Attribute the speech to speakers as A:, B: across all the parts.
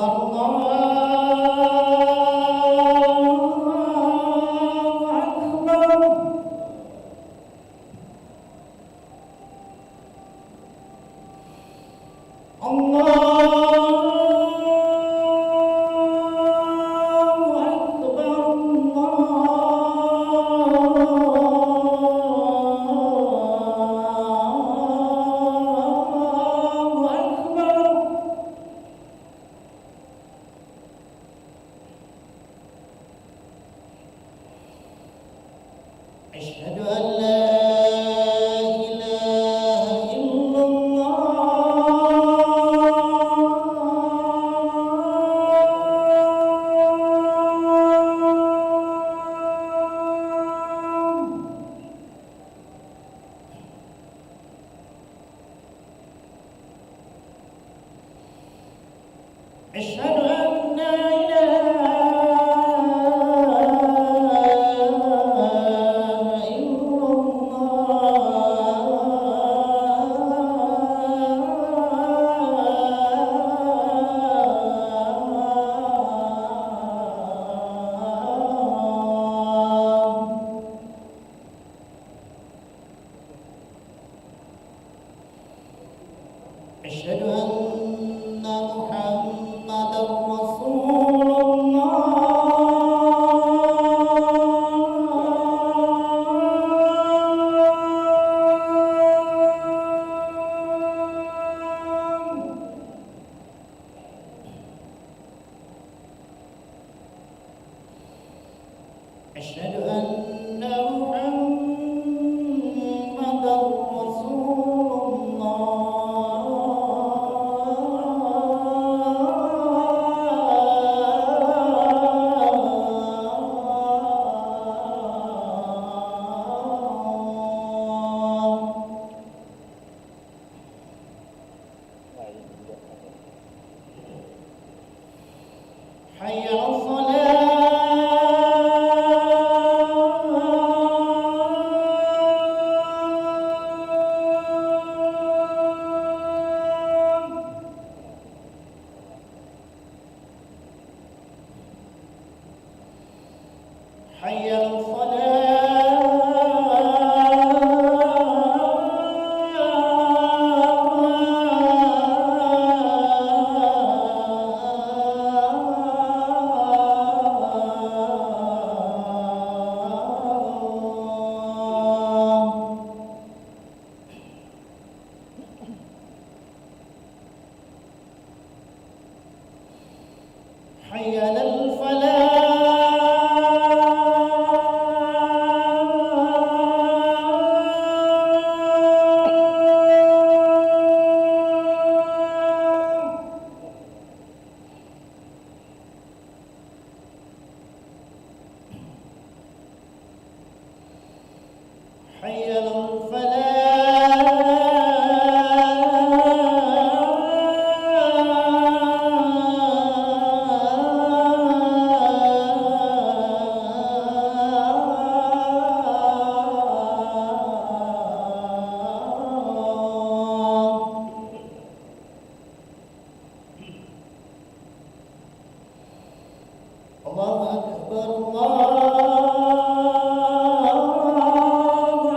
A: الله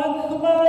A: أكبر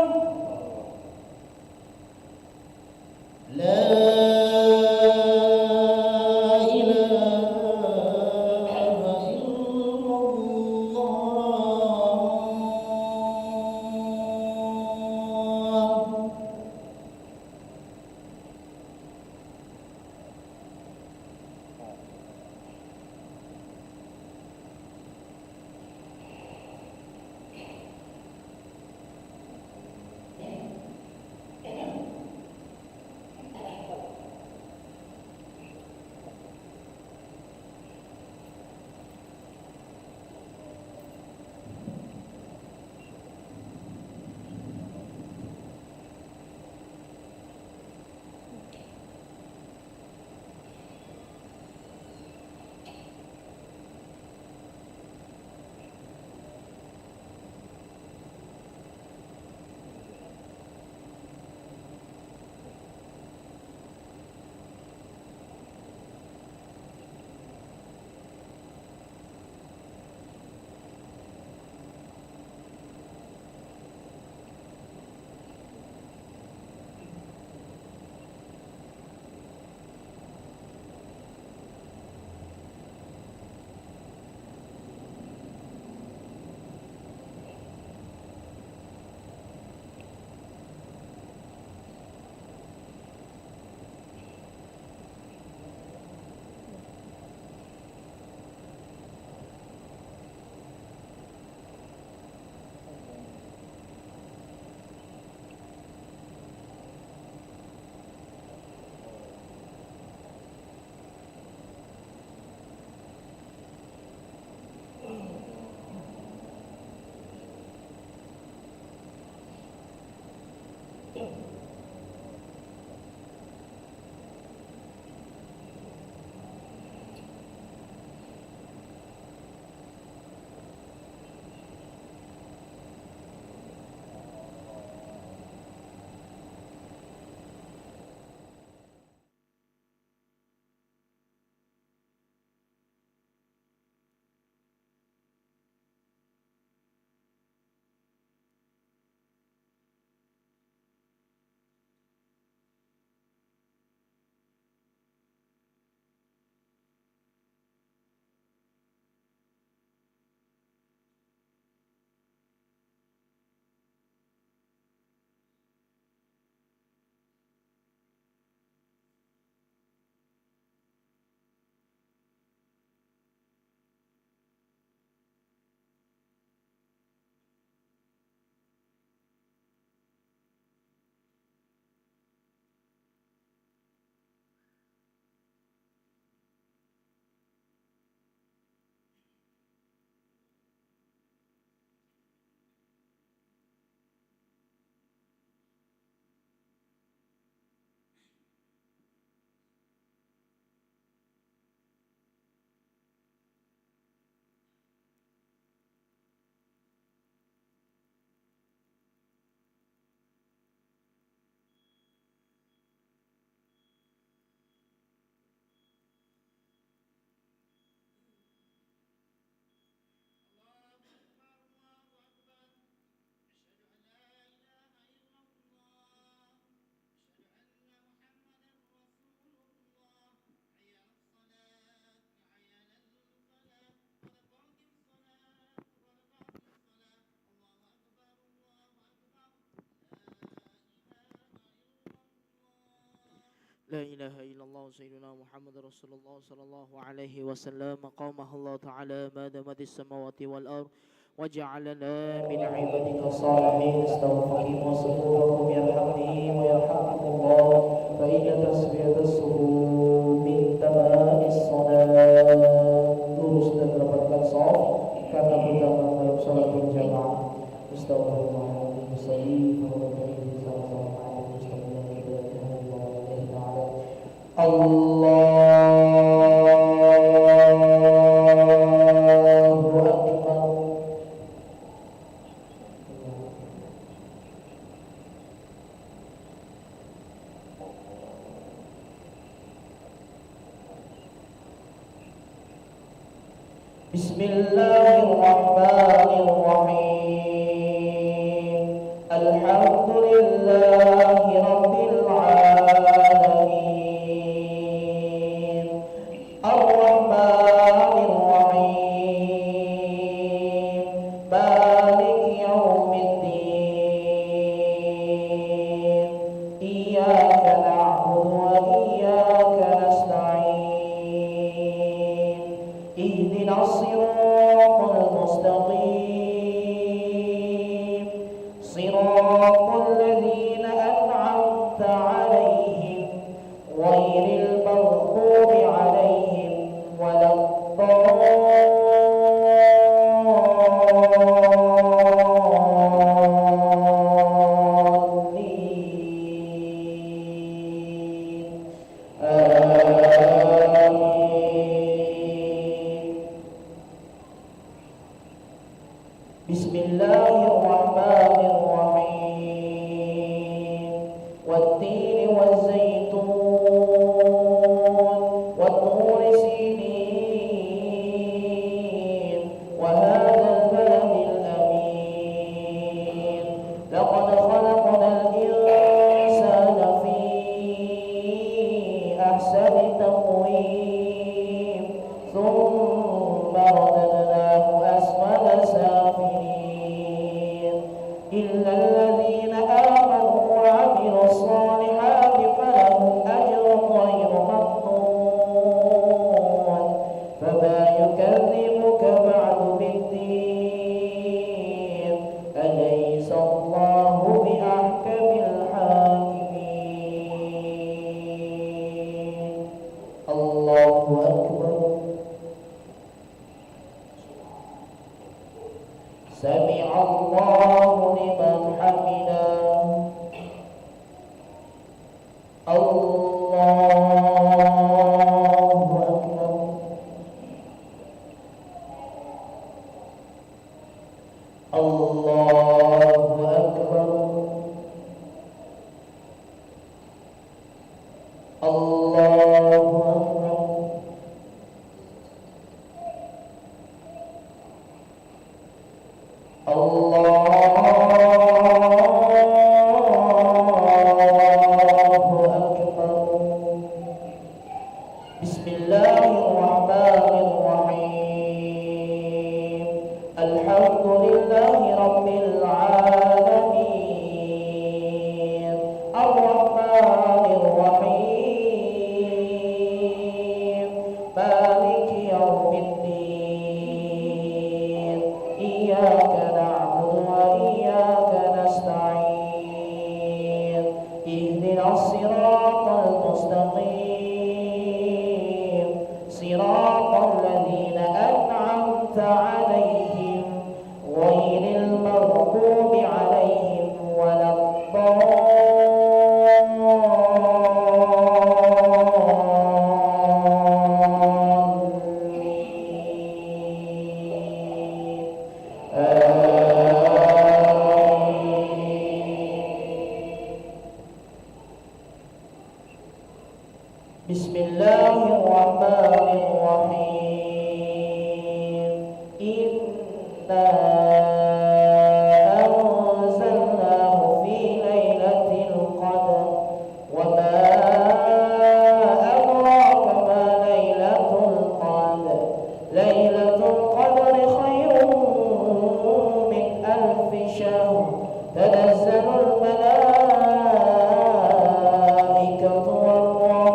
A: لا إله إلا الله سيدنا محمد رسول الله صلى الله عليه وسلم قامه الله تعالى ما دامت السماوات والأرض وجعلنا من عبادك الصالحين استغفركم وصفوكم يرحمني ويرحمكم الله فإن تسبيح الصفوف من تمام الصلاة lurus dan mendapatkan shaf karena berjamaah dalam salat berjamaah. Astagfirullahaladzim. Allahu Akbar. Bismillahirrahmanirrahim. Alhamdulillahi Rabbil Alamin. Ar-Rahmanirrahim. Maliki Yawmiddin. Iyyaka na'budu wa iyyaka nasta'in. Ihdinas siratal mustaqim. Siratal ladzina an'amta 'alaihim ghairil maghdubi 'alaihim waladdallin. Bismillahirrahmanirrahim. Wat-tini waz-zaytun wat-turi sinin wa hadzal baladil amin. Laqad khalaqnal insana fi ahsani taqwim thumma radadnahu asfala safilin. إلا الذين آمنوا وعملوا الصالحات فلهم أجر غير ممنون. فما يكذبك بعد بالدين أليس الله بأحكم الحاكمين. الله أكبر. سمع الله لمن حمده. الله أكبر. الله أكبر. الله أكبر. Bismillahirrahmanirrahim. Alhamdulillahi Rabbil Alamin. Ar-Rahmanirrahim. Maliki Yawmiddin. Iyyaka na'budu wa iyyaka nasta'in. Ihdinas siratal mustaqim. Siratal ladzina an'amta 'alaihim ghairil maghdubi 'alaihim waladdallin. Bismillahirrahmanirrahim. Inna anzalnahu fi lailatul qadr wa ma adraka ma lailatul qadr. Lailatul qadri khairun min alfi shahr. Tanazzalul malaikatu war-ruh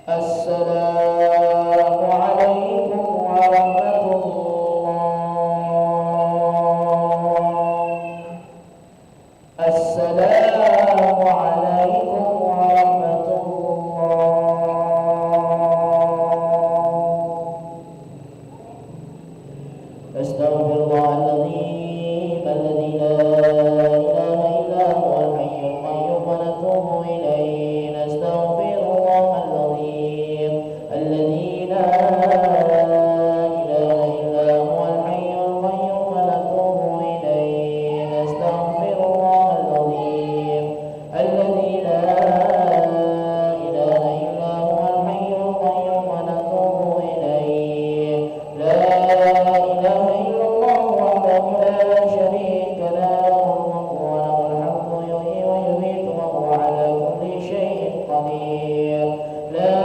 A: Assalamu alaikum warahmatullah. Assalamu alaikum warahmatullah. Astaghfirullahaladzim alladzi la ilaha illa huwal hayyul qayyum wa natubu ilaihi. Astaghfirullahaladzim alladzi la ilaha illa huwal hayyul qayyum wa natubu ilaihi. Astaghfirullahaladzim alladzi la ilaha illa huwal hayyul qayyum wa natubu ilaihi. La ilaha illallah wahdahu la syarika lahu al-mulku wa lahul hamdu yuhyi wa yumiitu wa huwa ala kulli syai'in qadir. La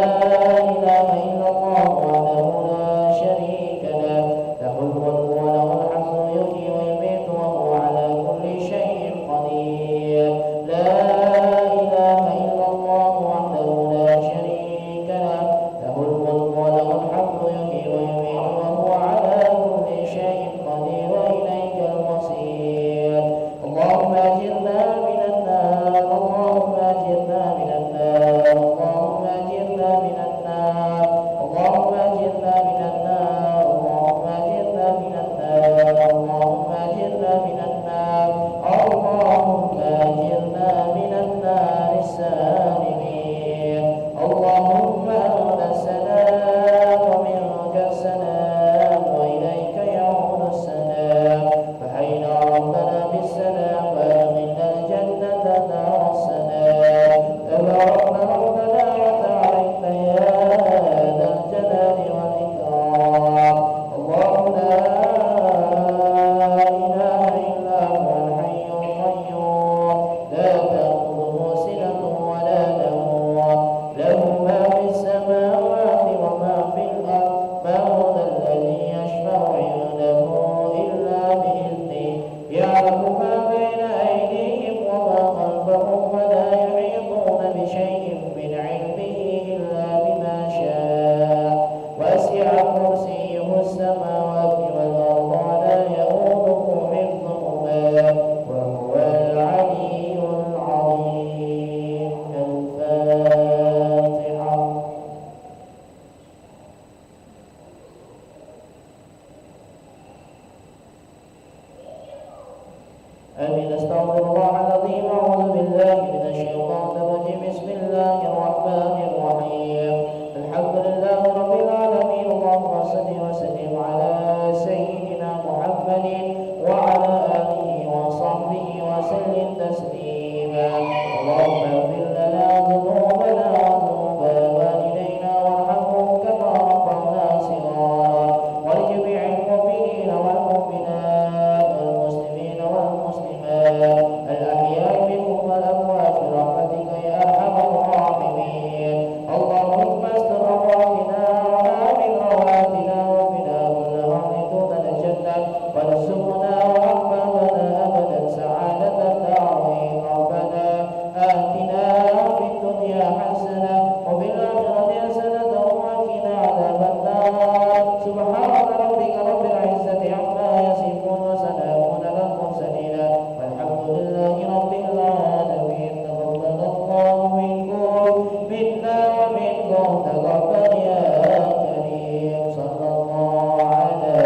A: ilaha illallah wahdahu la syarika lahu lahul mulku wa lahul hamdu yuhyi wa yumiitu wa huwa ala kulli syai'in qadir. La ilaha illallah wahdahu la syarika lahu lahul mulku wa lahul hamdu yuhyi wa yumiitu wa huwa ala kulli syai'in qadir wa ilaikal masir. Allahumma ajirna minan nar, Allahumma ajirna minan nar, Allahumma ajirna minan
B: منا ومنكم تقبل يا كريم صلى الله على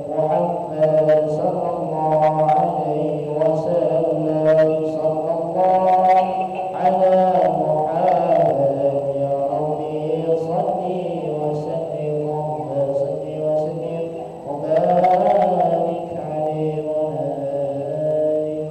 B: محمد صلى الله عليه وسلم صلى الله على محمد يا ربي صل وسلم وبارك عليه وآله.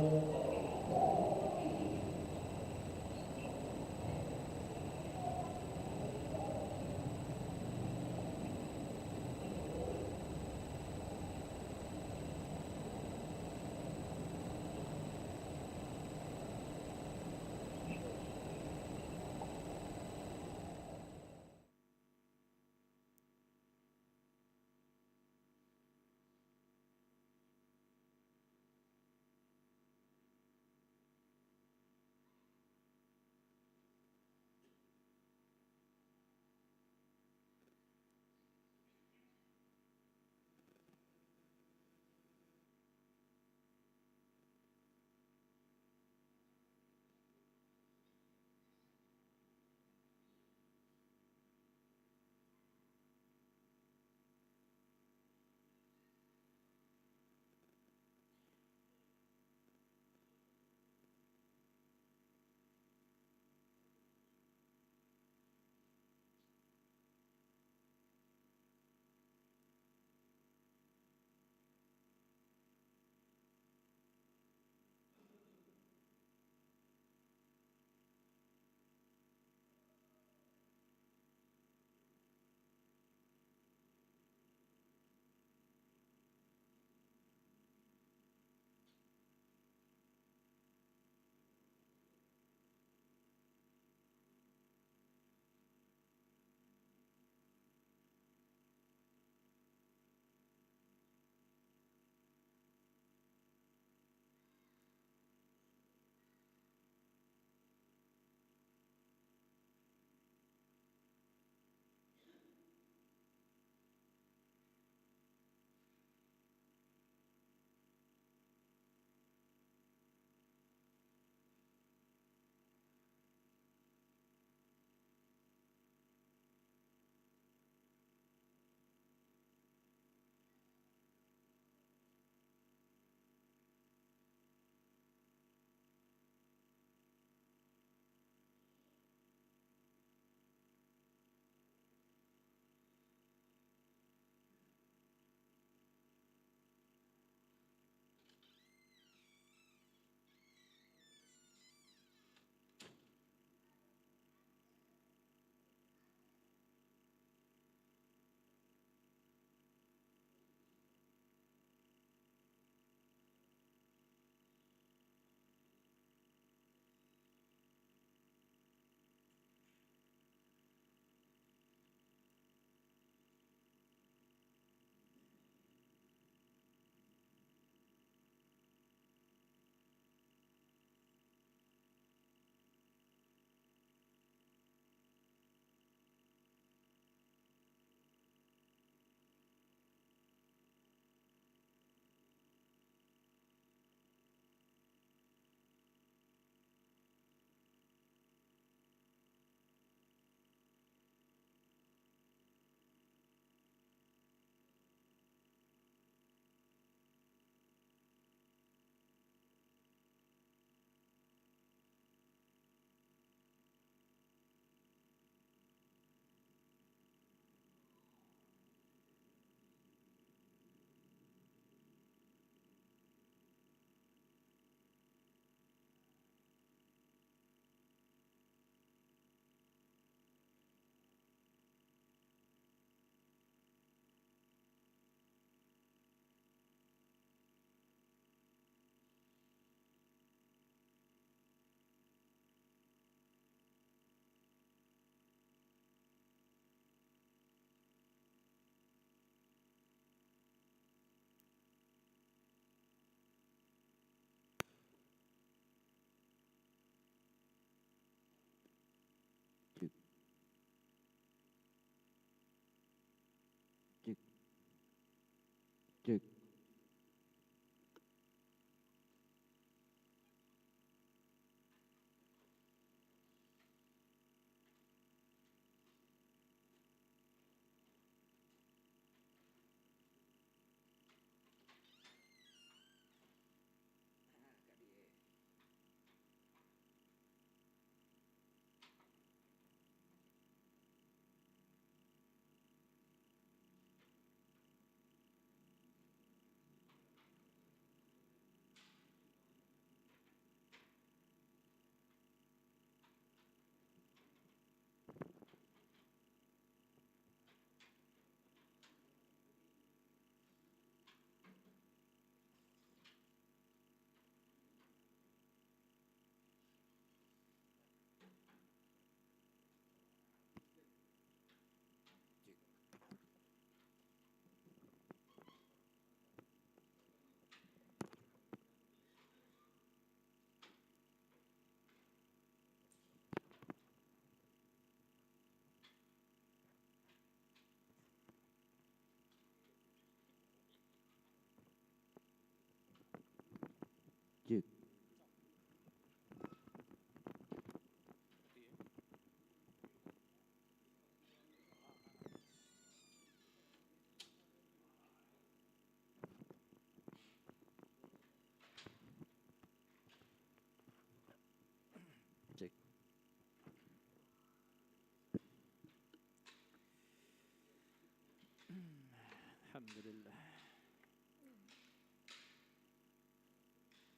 C: Alhamdulillah.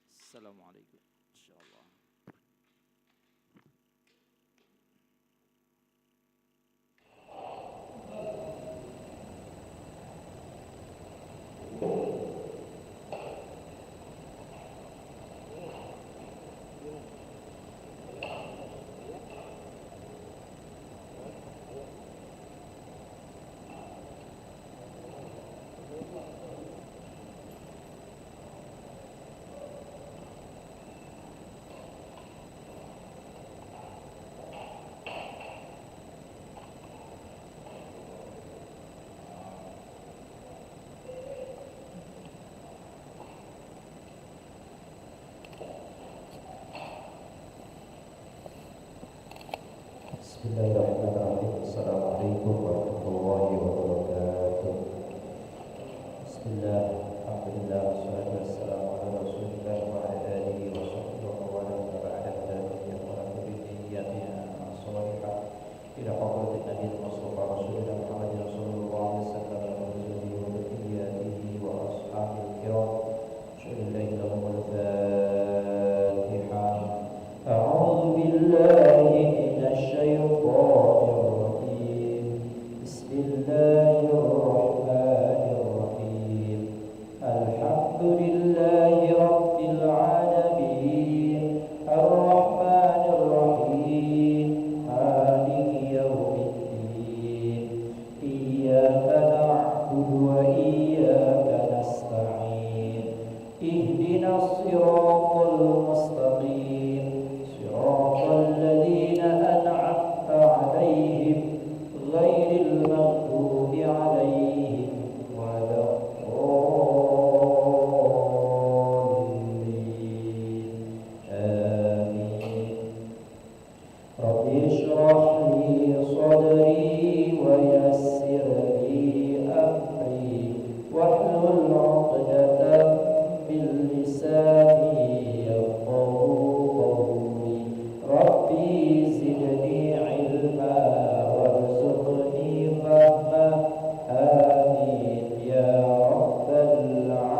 C: Assalamualaikum. Insyaallah.
B: Bismillahirrahmanirrahim. Assalamualaikum warahmatullahi wabarakatuh. Bismillah, alhamdulillah, wassalatu wassalamu ala rasulillah wa ala alihi wa sahbihi wa man wala ba'da dzalika wa ala niyatina as-salihah ila hadratin nabiyil mustafa rasulillah Muhammadin sallallahu alaihi wasallam wa alihi wa dhurriyyatihi wa ashabil kiram. Shukrillahi lahum wal Fatihah. A'udzu billahi الشيطان الرجيم بسم الله الرحمن الرحيم الحمد لله رب العالمين الرحمن الرحيم مالك يوم الدين إياك نعبد وإياك نستعين اهدنا الصراط المستقيم صراط الذين أنعمت عليهم غير المغضوب عليهم ولا الضالين آمين رب اشرح لي صدري ويسر لي أمري واحلل عقدة من لساني ربي زدني علما وارزقني فهما آمين يا رب العالمين.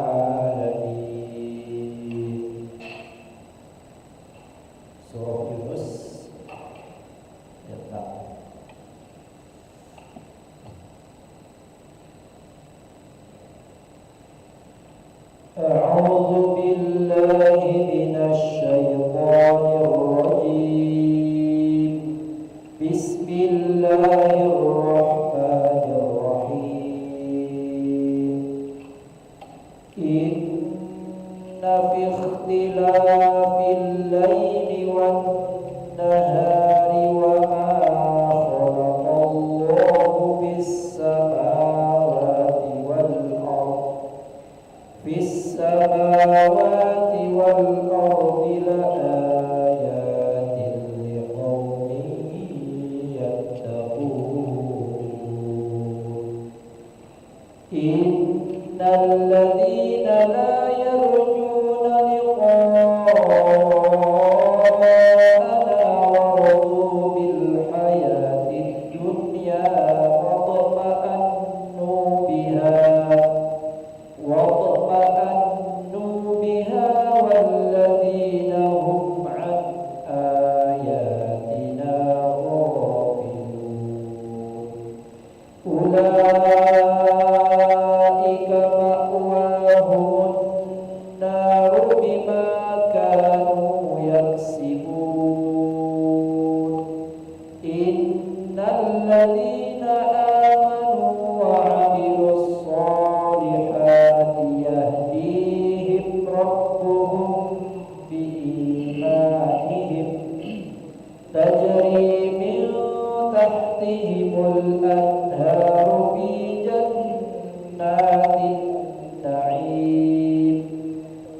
B: Surah Yunus ayat 6. A'udzu billahi minasy syaithanir rajim. Bismillahirrahmanirrahim. Inna fi ikhtilafil laili wan nahari wa ma khalaqallahu fis samawati wal ardh fis samawati wal ardi la ayatin liqaumin yattaqun. Innal ladzina la yarjuna liqa'ana wa radu bil hayatid dunya wa tama'annu biha والذين هم عن آياتنا غافلون أولئك مأواهم النار بما كانوا يكسبون إن الذين آمنوا وعملوا الصالحات يهديهم ربهم بإيمانهم تجري من تحتهم الأنهار في جنات النعيم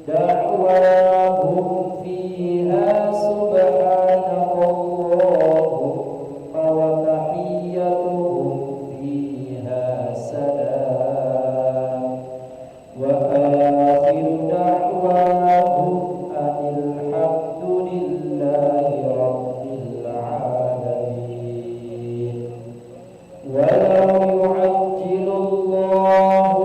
B: دعواهم فيها سبحانك اللهم وتحيتهم فيها سلام وآخر دعواهم أن الحمد لله رب العالمين. ولو يعجل الله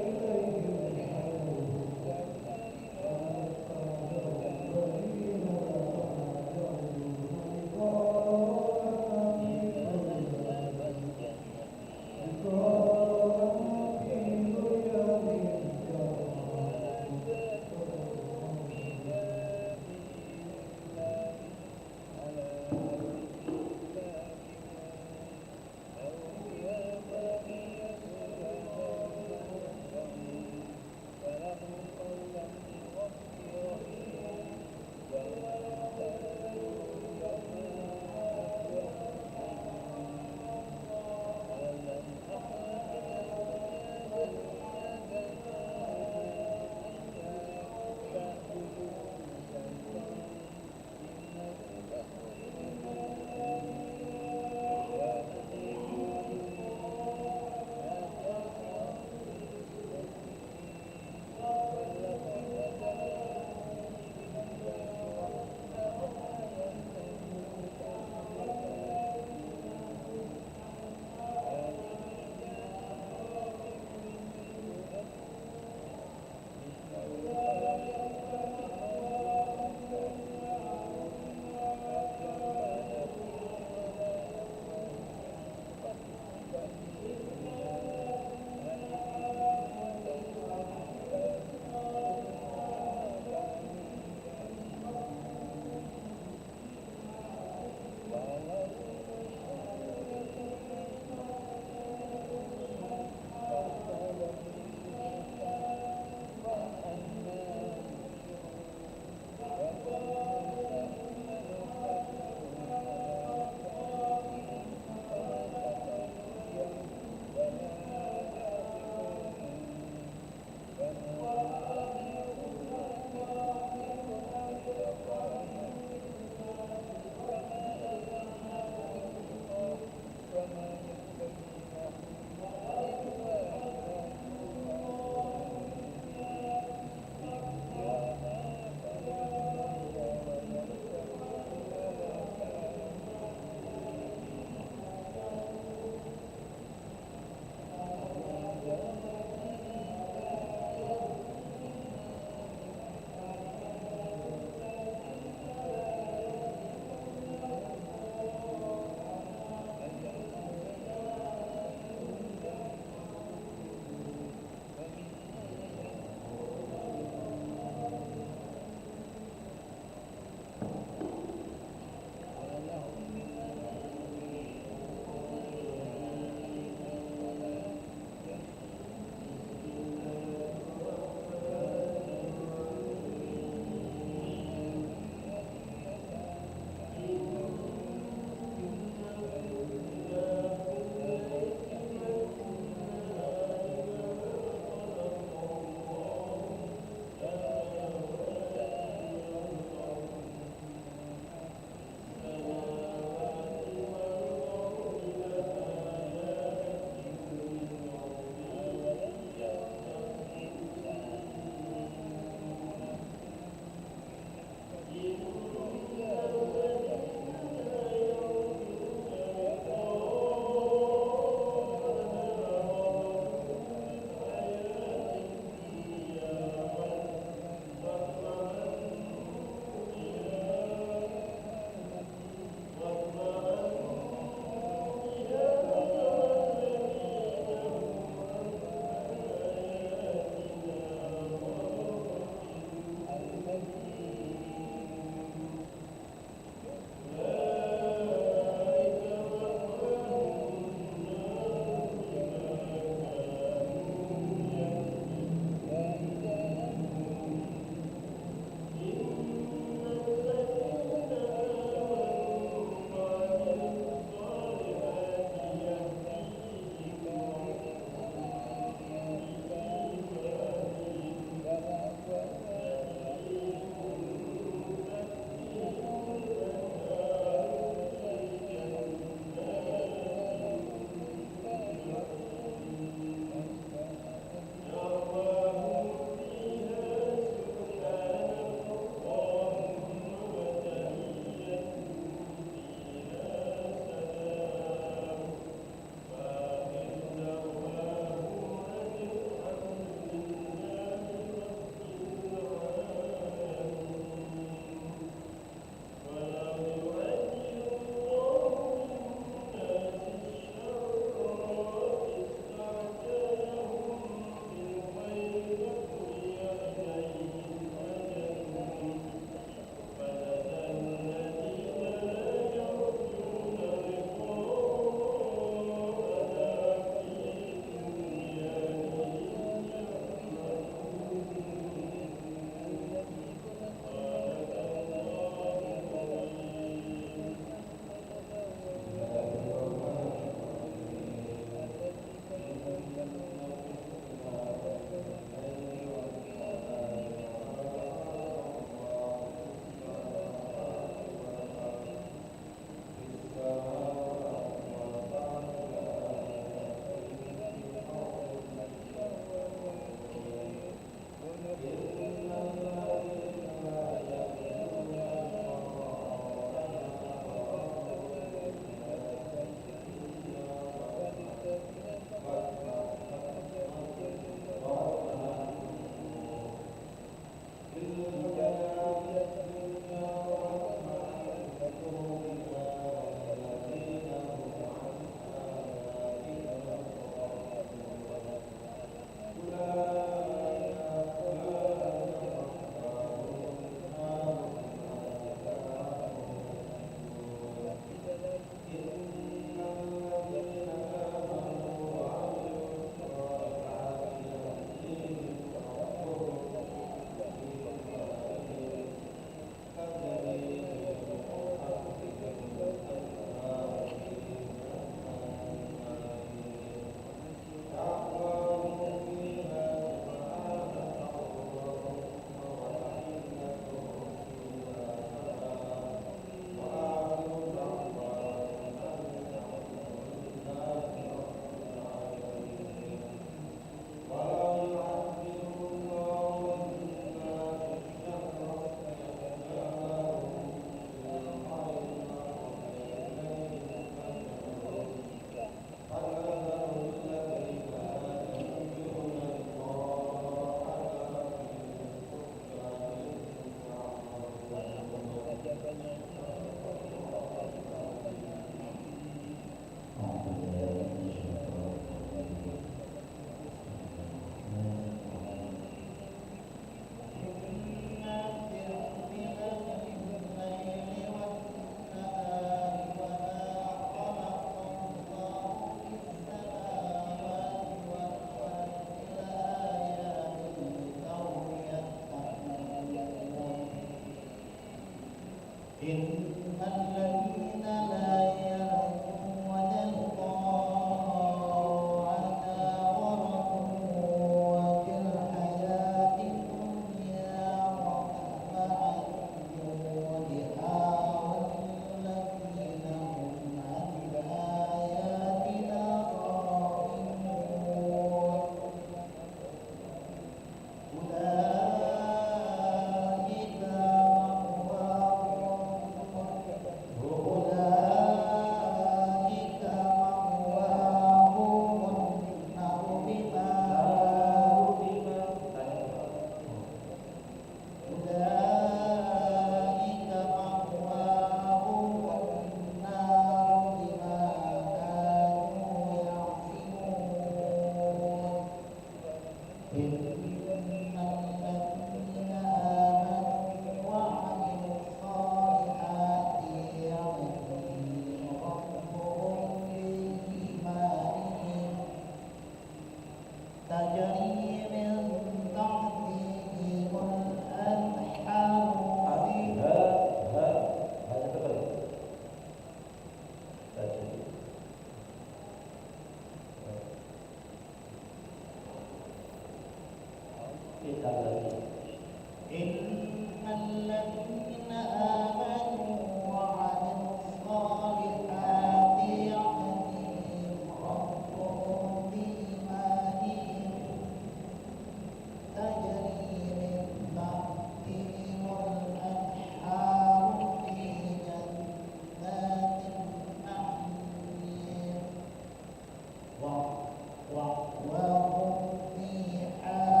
D: وهم فيها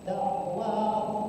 D: دعواهم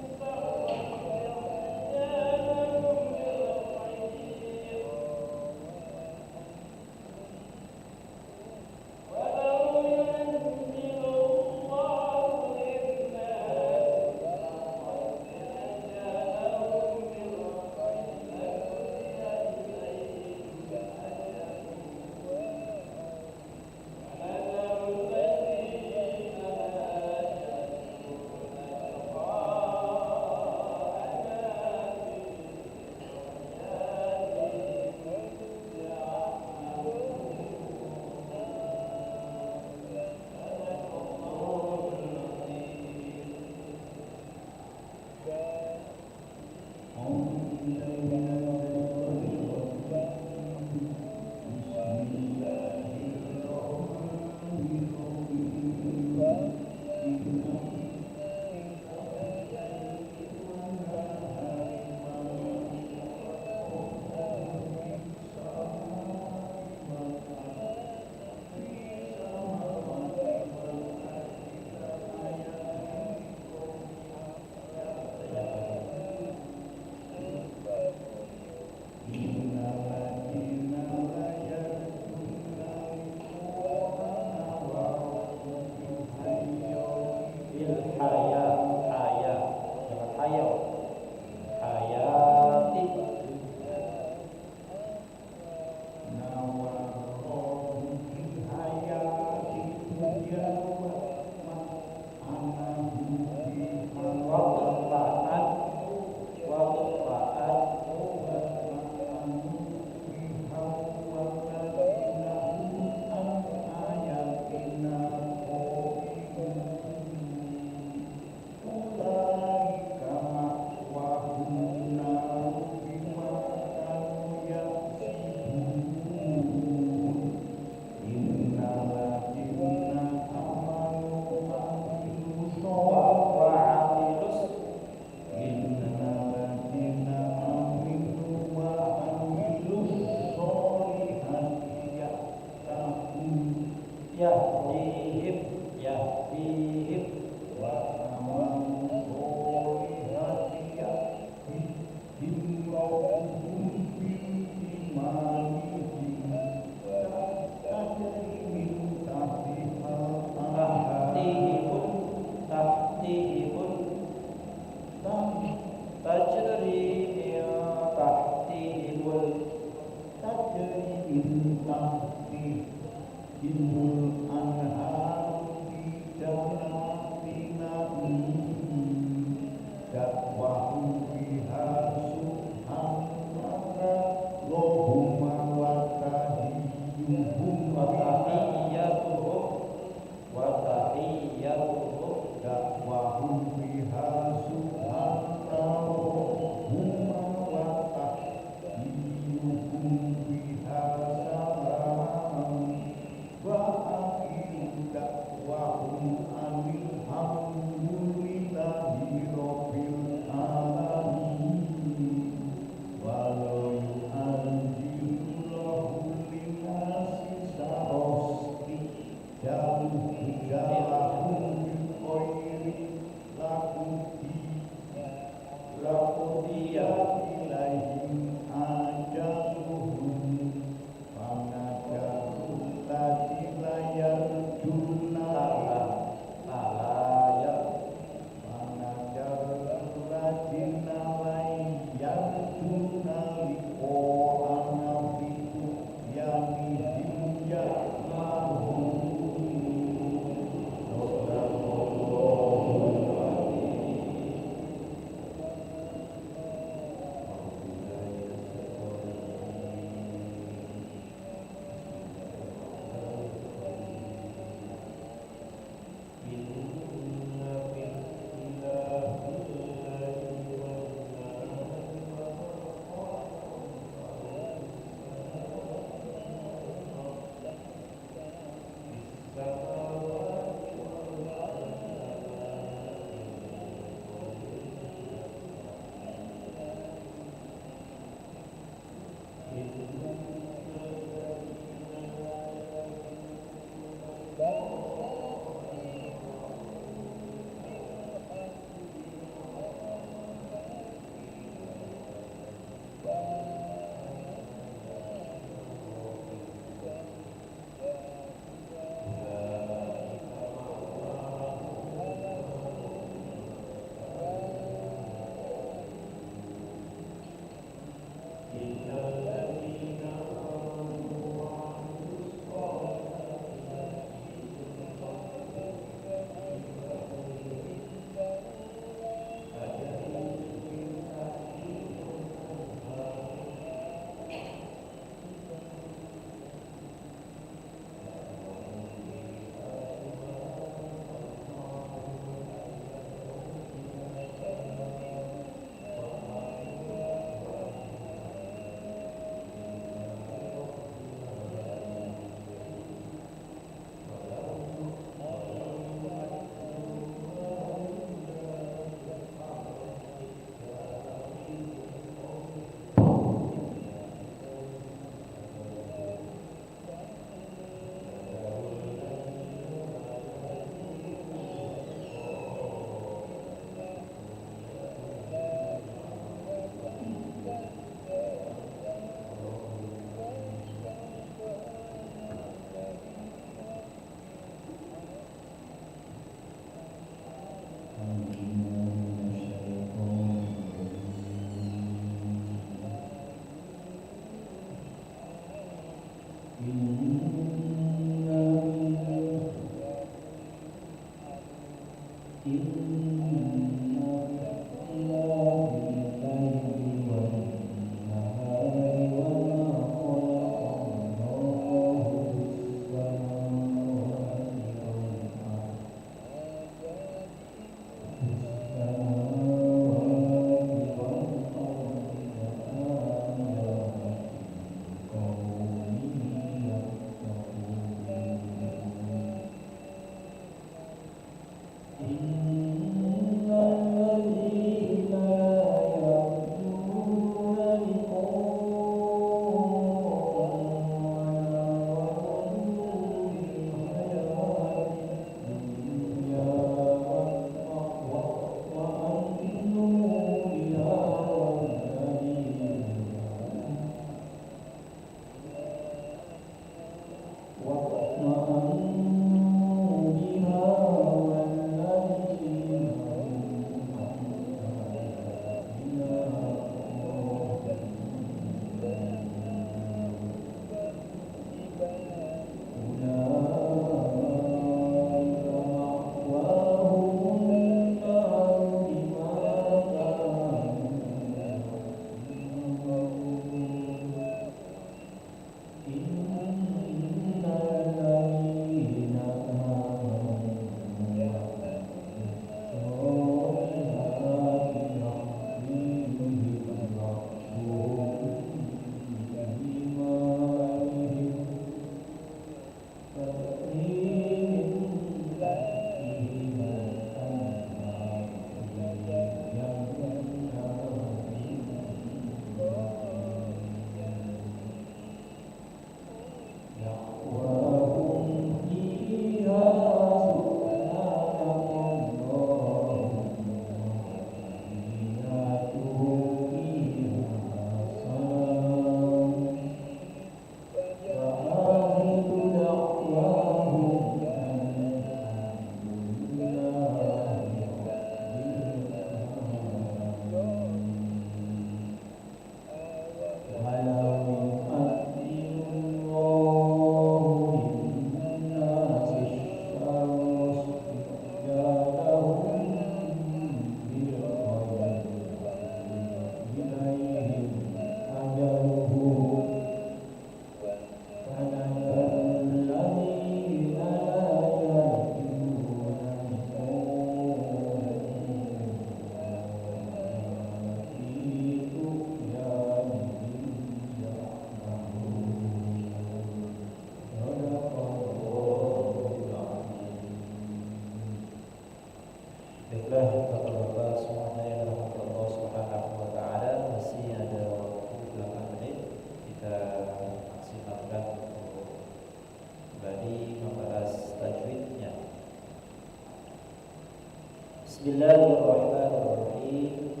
B: Bismillahirrahmanirrahim.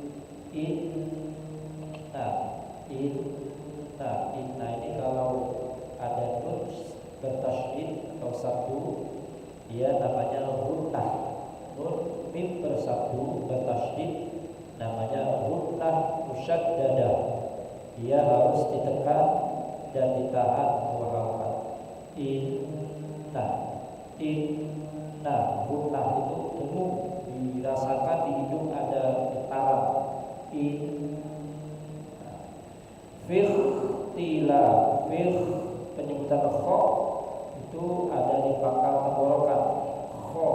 B: Inna, inna ini kalau ada nun bertasydid atau sabdu, dia namanya gunnah. Nun mim bersabdu bertasydid namanya gunnah musyaddadah. Dia harus ditekan dan ditahan dua harakat. Inna, gunnah itu dengung, dirasakan di hidung ada getaran. Fihtila, penyebutan kho itu ada di pangkal tenggorokan. Kho,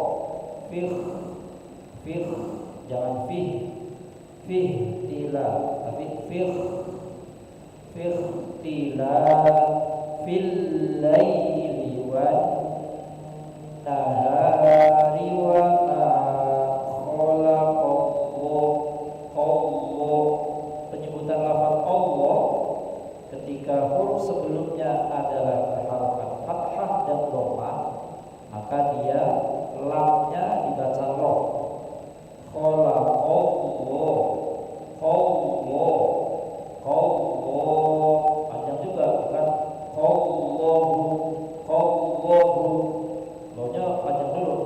B: jangan fihtila, tapi fihtila fil laili wan nahari wa ma khalaqallahu. Penyebutan lafaz Allah ketika huruf sebelumnya adalah berharokat fathah dan dhammah, maka dia lamnya dibaca loh. Khalaqallahu panjang juga, bukan Allahu lohnya panjang dulu.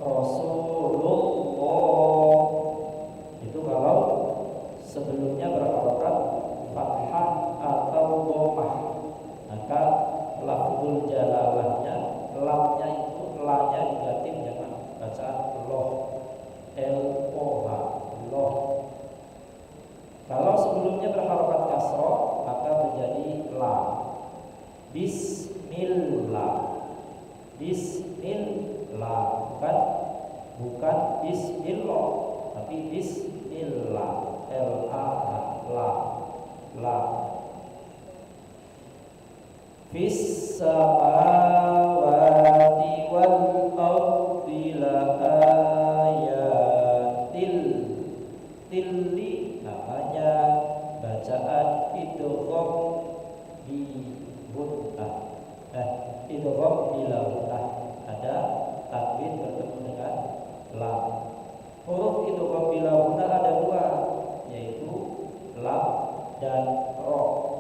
B: Rasulullah itu kalau sebelumnya berharokat fathah atau dhammah, maka lafzul jalalahnya lamnya itu lanya diganti dengan bacaan loh, loh. Kalau sebelumnya berharokat kasroh maka menjadi la. Bismillah, bukan bismillah, tapi bismillah, la. Fis samawati wal ardi la ayatil. Tilli namanya bacaan idgham di gunnah. Idgham bila gunnah, ada tanwin bertemu dengan lam. Huruf idgham bila gunnah ada dua, yaitu lam dan ro.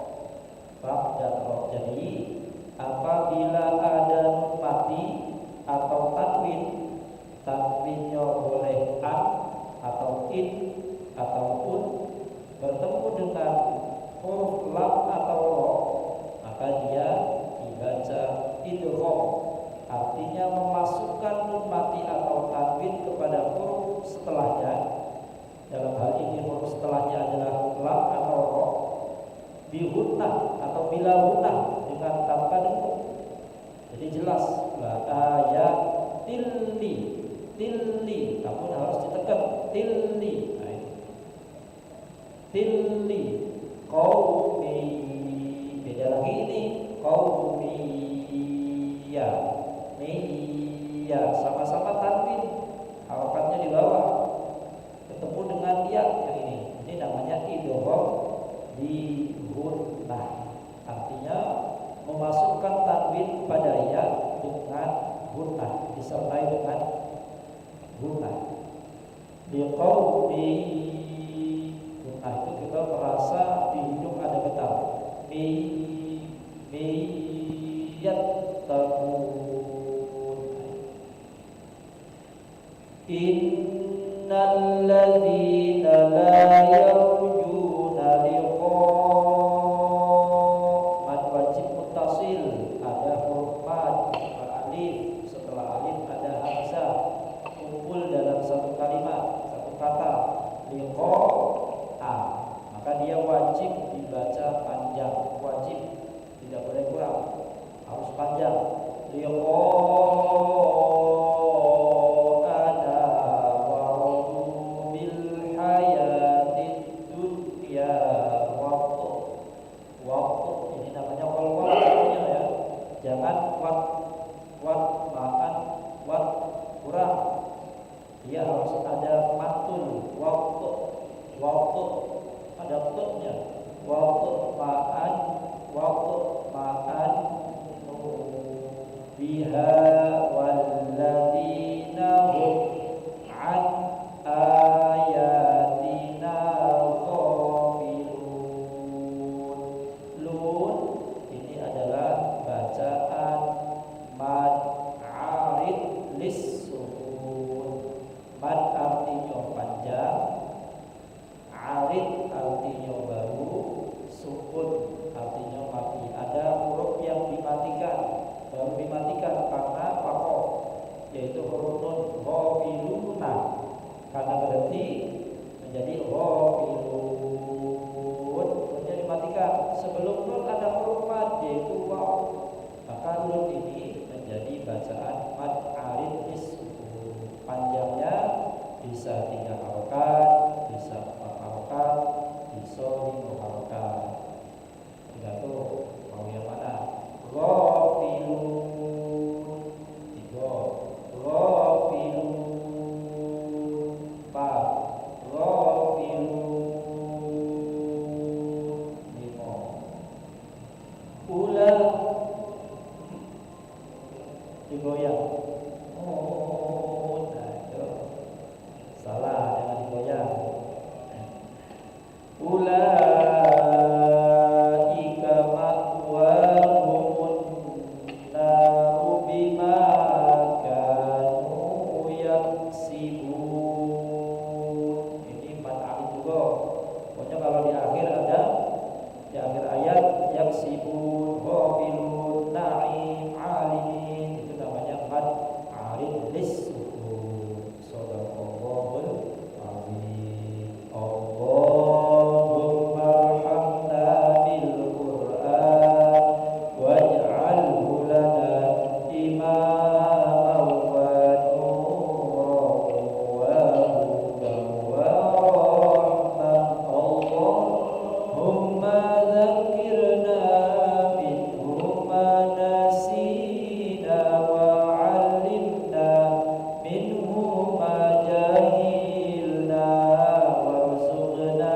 B: Jadi apabila ada nun mati atau tanwinnya boleh an atau in atau un bertemu dengan huruf lam atau ro, maka dia dibaca idgham, artinya memasukkan nun mati atau tanwin kepada huruf setelahnya. Dalam hal ini huruf setelahnya adalah lam atau ro, bihunnah atau bila hunnah dengan tanpa dengung. Jadi jelas la tilli, namun harus ditekan tilli. Tilli qaumi, beda lagi ini qaumi ya sama-sama tanwin, harokatnya di bawah ketemu dengan ya yang ini namanya idgham di gunnah, artinya memasukkan tanwin pada ya dengan gunnah, disertai dengan gunnah. Liqaumi, gunnah itu kita merasa di hidung ada getar. Innal ladzina la yarjuna liqa, mad wajib muttasil, ada huruf mad alif, setelah alif ada hamzah, kumpul dalam satu kalimat, satu kata liqa, maka dia wajib dibaca panjang, wajib, tidak boleh kurang, harus panjang. Liqa dia harus ada matul waktu ada waktunya, waktu ma'an biha walladzina hum bacaan mad arid lis-sukun. Panjangnya bisa 3 harokat, bisa 4 harokat, bisa 5 harokat. Tergantung mau yang mana. Ghafilun 3, ghafilun 4, ghafilun 5. Ula digoyang. Oh, nah itu salah, jangan digoyang. Ulaika ma'wahumun naru bima kanu yaksibun. Ini 4 alif juga. Pokoknya kalau di akhir ada, di akhir ayat yaksibun, ghafilun, na'im, alimin, itu namanya mad arid lis-sukun. Shadaqallahul azim. Allahumma arhamna bil Qur'an waj'alhu lana imaman wa nuran wa hudan wa rahmah. Allahumma dzakkirna minhu ma nasina wa 'allimna minhu ma jahilna warzuqna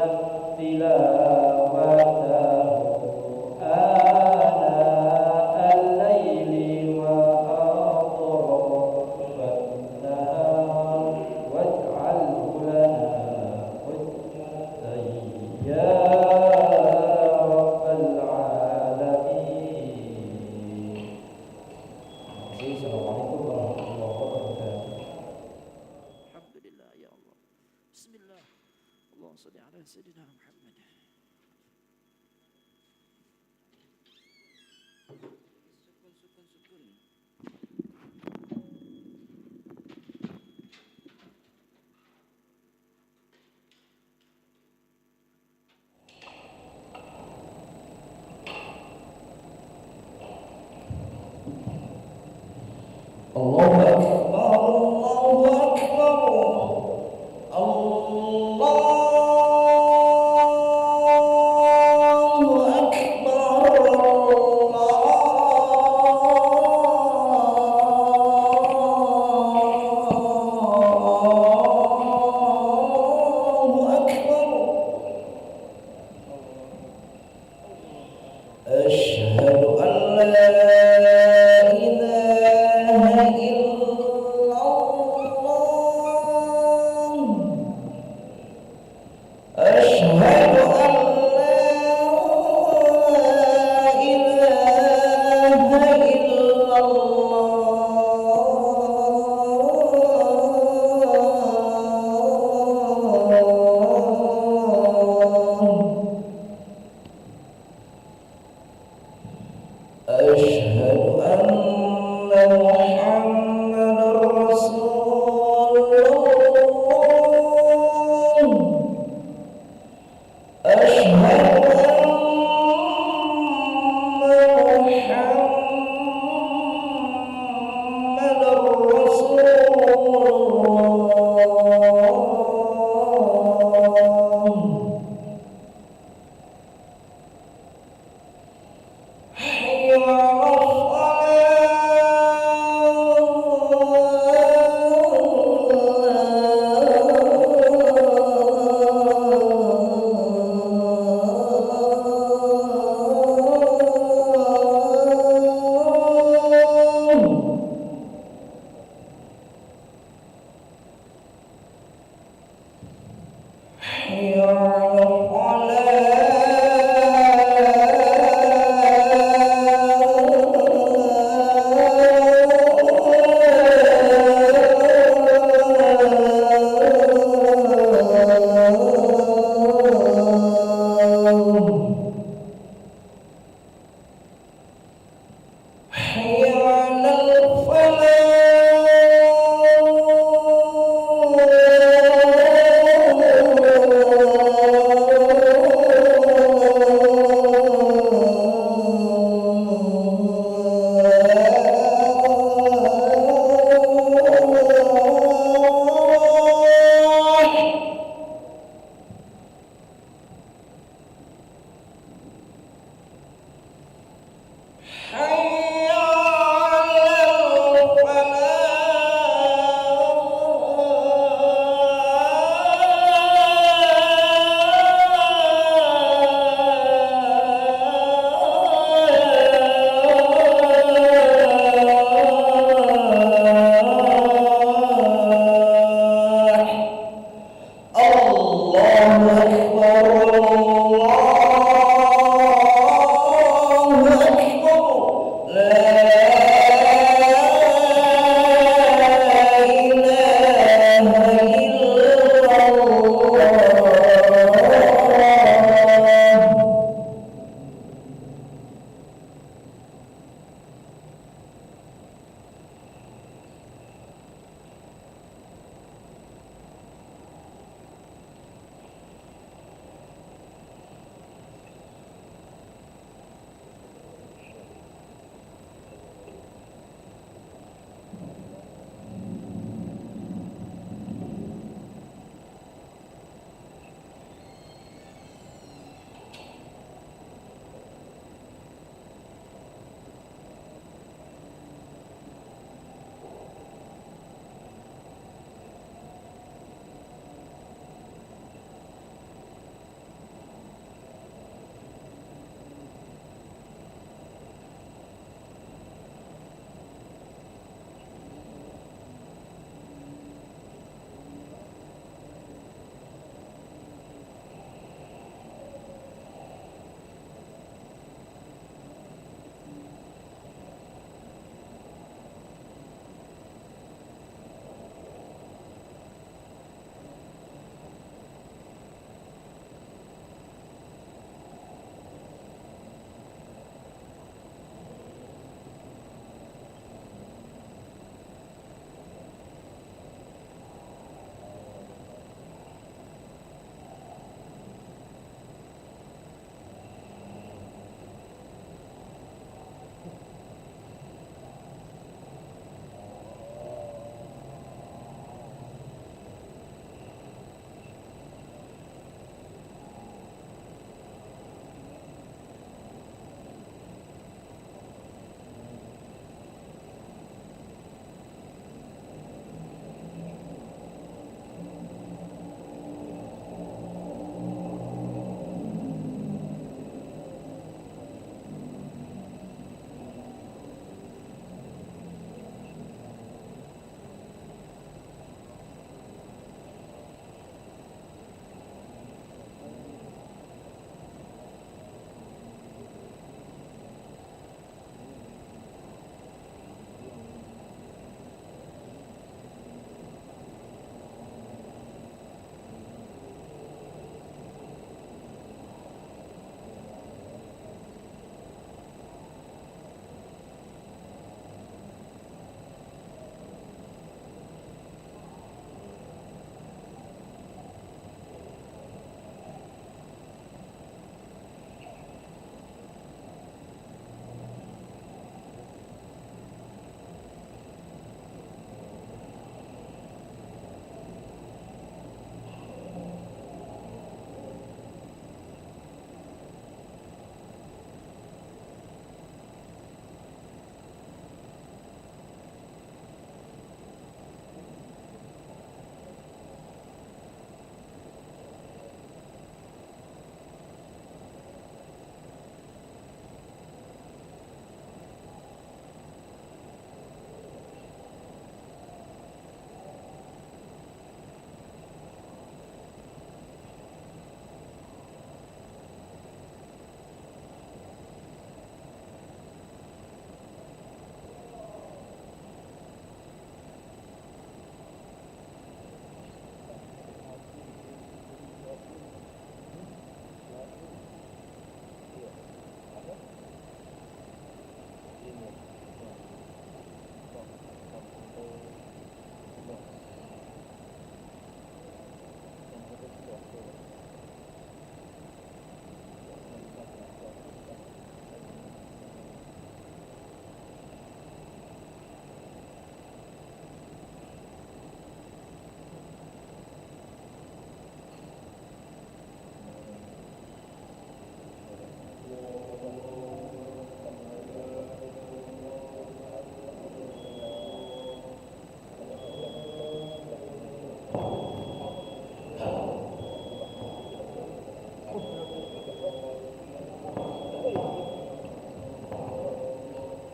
B: tilawatahu ana al-laili wa atrafan nahar waj'alhu lana hujjatan ya rabbal alamin. Assalamualaikum warahmatullahi wabarakatuh.
C: Alhamdulillah ya Allah. Bismillah. Allahumma shalli ala sayyidina Muhammad. Sukun.
B: Allahu akbar, Allahu akbar. Allahu akbar. Allahu akbar. Asyhadu an la ilaha illallah. Asyhadu an la ilaha illallah.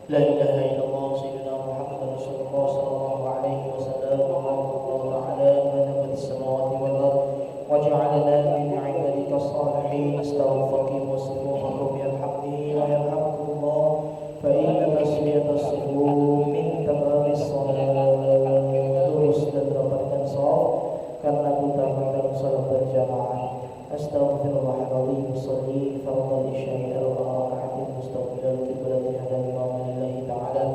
A: لا إله إلا الله سيدنا محمد رسول الله صلى الله عليه وسلم وقال الله تعالى ما دامت السماوات والأرض وجعلنا من عبادك الصالحين استغفركم واستغفركم يرحمني ويرحمكم الله فإن tasbih tasbih min tamam salat terus dan dapatkan sawab karena mengutamakan salat berjamaah. Astaghfirullahaladzim salli fardhu isya'i al-raka'atin mustaqbilal qiblat hadal imam lillahi ta'ala.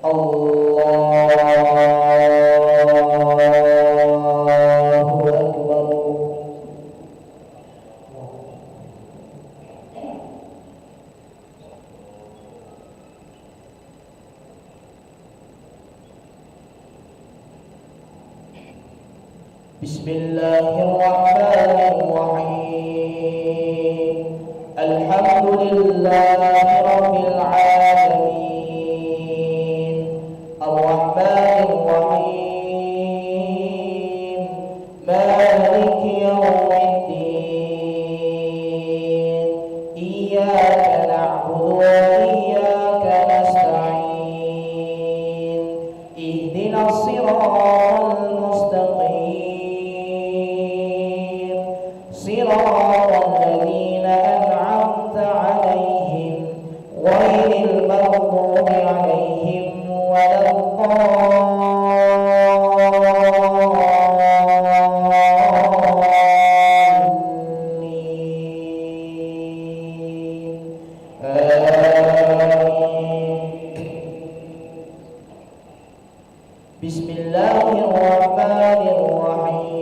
A: Allahu akbar. Bismillahirrahmanirrahim. Alhamdulillahi rabbil alamin. Ar-rahmanirrahim. Maliki yawmiddin. Iyyaka na'budu wa iyyaka nasta'in. Ihdinas siratal mustaqim. صراط الذين أنعمت عليهم غير المغضوب عليهم ولا الضالين آمين. بسم الله الرحمن الرحيم.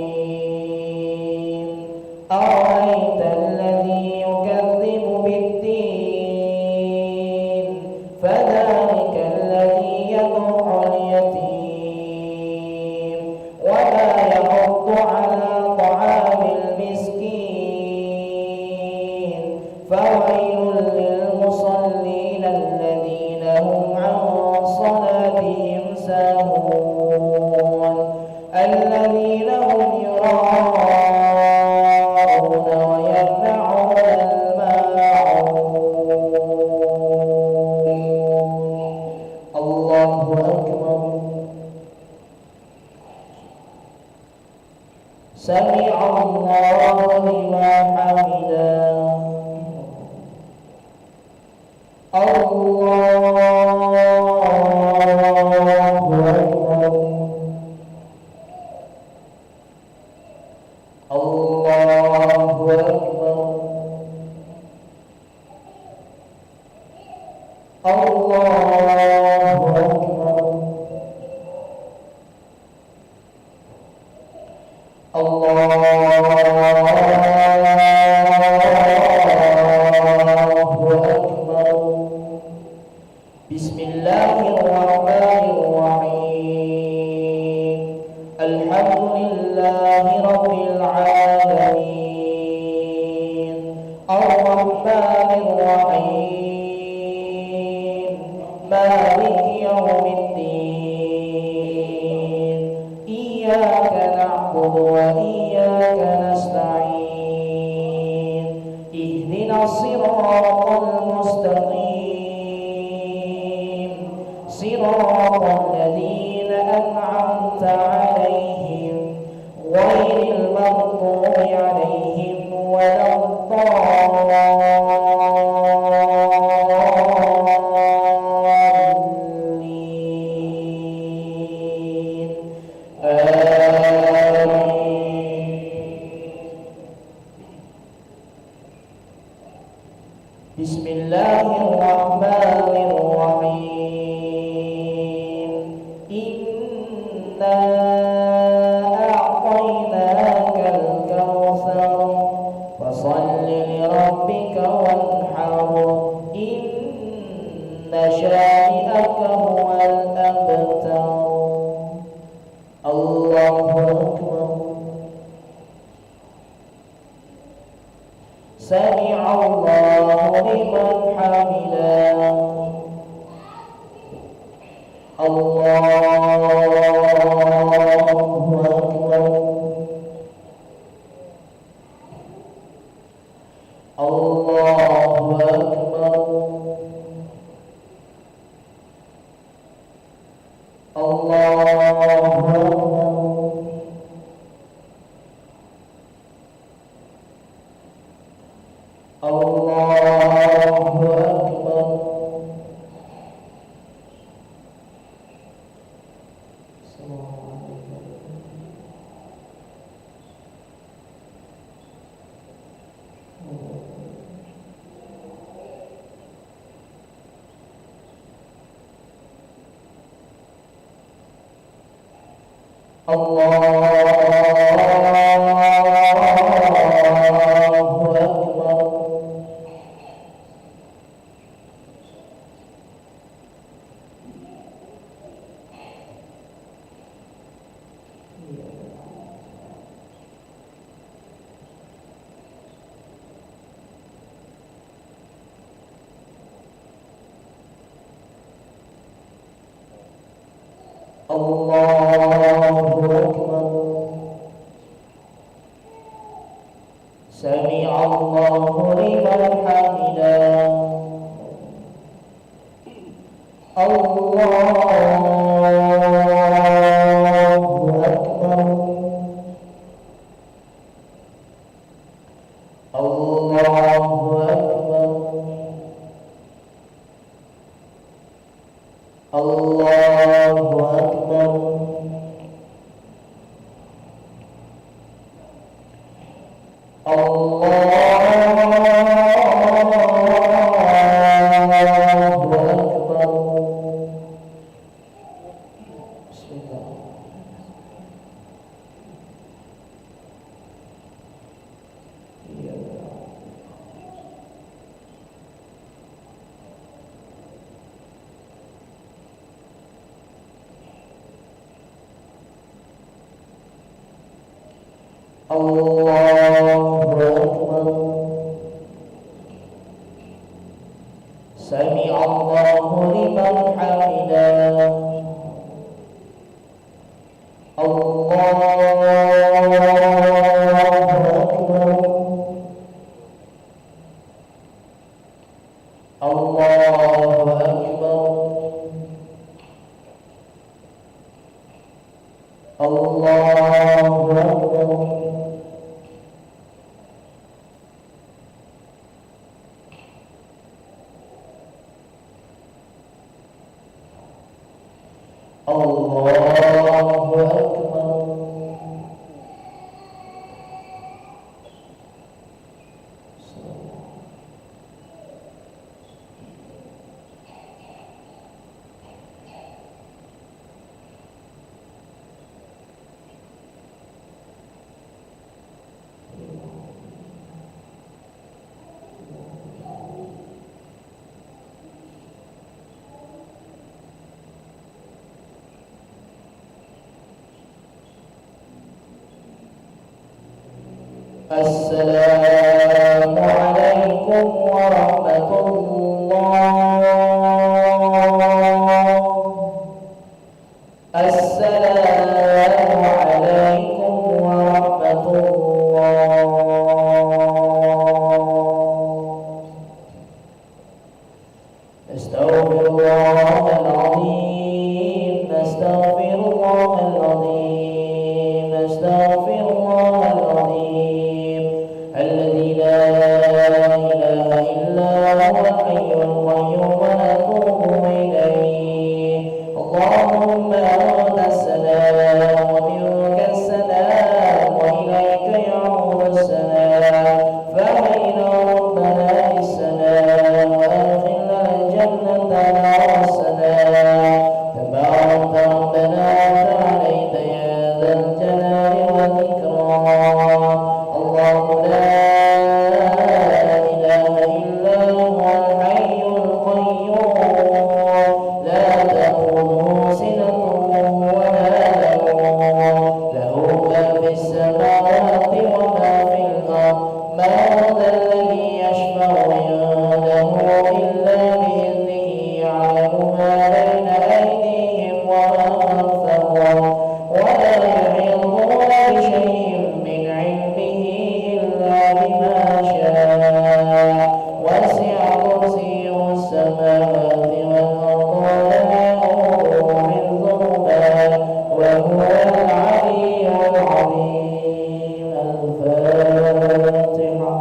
A: أرأيت الذي يكذب بالدين فذلك الذي يدع اليتيم ولا يحض على طعام المسكين فويل للمصلين الذين هم عن صلاتهم ساهون الذين هم يراءون ويمنعون الماعون. الله أكبر. سمع الله لمن حمده. الله أكبر. الله أكبر. الله أكبر. بسم الله الرحمن الرحيم. الحمد لله رب العالمين. الرحمن الرحيم. مالك يوم الدين. إياك نعبد وإياك نستعين. اهدنا الصراط المستقيم. صراط الذين أنعمت عليهم غير المغضوب عليهم ولا الضالين آمين. بسم الله الرحمن الرحيم. إنا أعطيناك الكوثر فصل لربك وانحر إن شانئك هو الأبتر. الله أكبر. سمع الله لمن حمده. الله أكبر. الله أكبر.
B: السلام عليكم ورحمة الله. السلام عليكم ورحمة الله. نستغفر الله العظيم، نستغفر الله العظيم، نستغفر الله العظيم الذي لا إله إلا هو الحي القيوم ونتوب إليه. اللهم أنت السلام ومنك السلام وإليك يعود السلام، فأحينا ربنا بالسلام وأدخلنا الجنة دار السلام. تبارك ربنا وتعاليت يا ذا الجلال والإكرام. الله لا إله إلا هو الحي القيوم، لا تأخذه سنة ولا نوم، له ما في السماوات وما في الأرض. ما ذا الذي يشفع عنده إلا بإذنه، يعلم ما بين أيديهم وما خلفهم، ولا يحيطون بشيء من علمه إلا بما شاء. وسع كرسيه السماوات والأرض ولا يؤوده حفظهما وهو العلي العظيم. الفاتحة.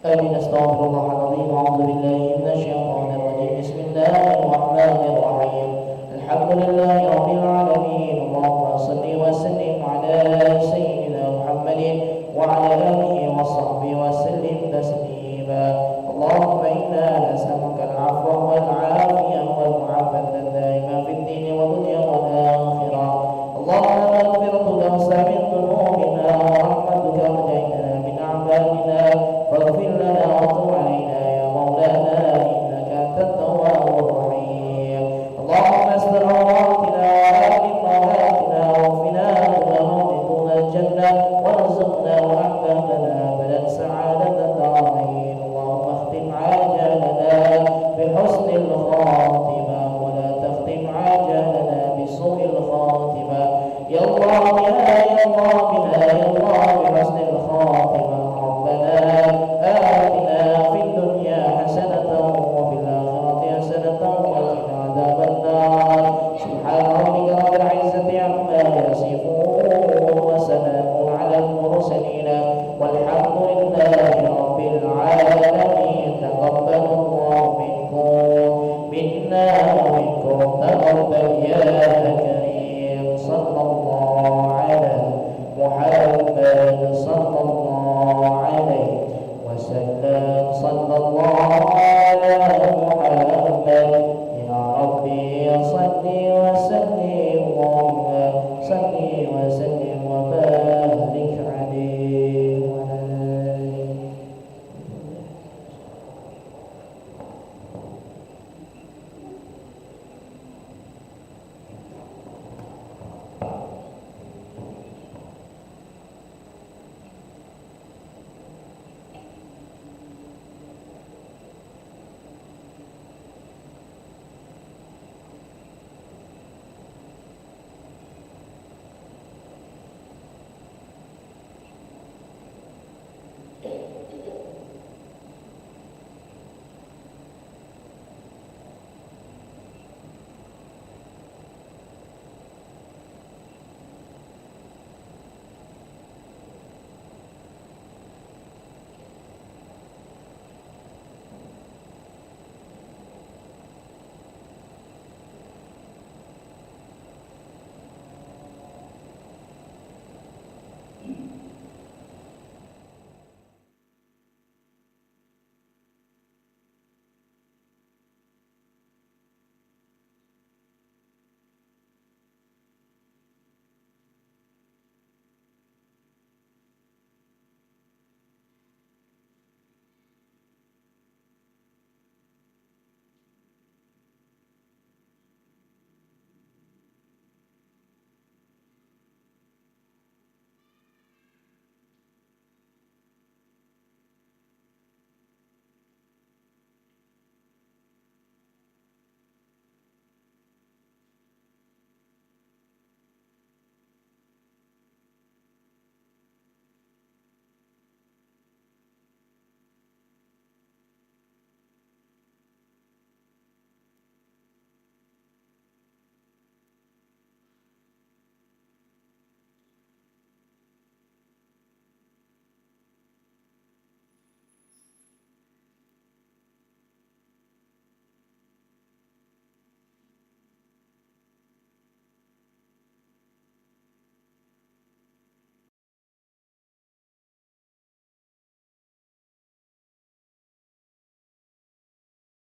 B: آمين. أستغفر الله العظيم. أعوذ بالله من الشيطان الرجيم. بسم الله الرحمن الرحيم. الحمد لله رب العالمين. اللهم صل وسلم على سيدنا محمد وعلى آله وصحبه وسلم تسليما. اللهم إنا بحسن الخاتمة. ربنا آتنا في الدنيا حسنة وفي الآخرة حسنة وقنا عذاب النار. سبحان ربك رب العزة عما يصفون وسلام على المرسلين والحمد لله رب العالمين. تقبل الله منا ومنكم تقبل يا كريم. صلى الله على محمد صلى الله عليه وسلم. صلى الله على محمد. يا ربي صل وسلم اللهم صل وسلم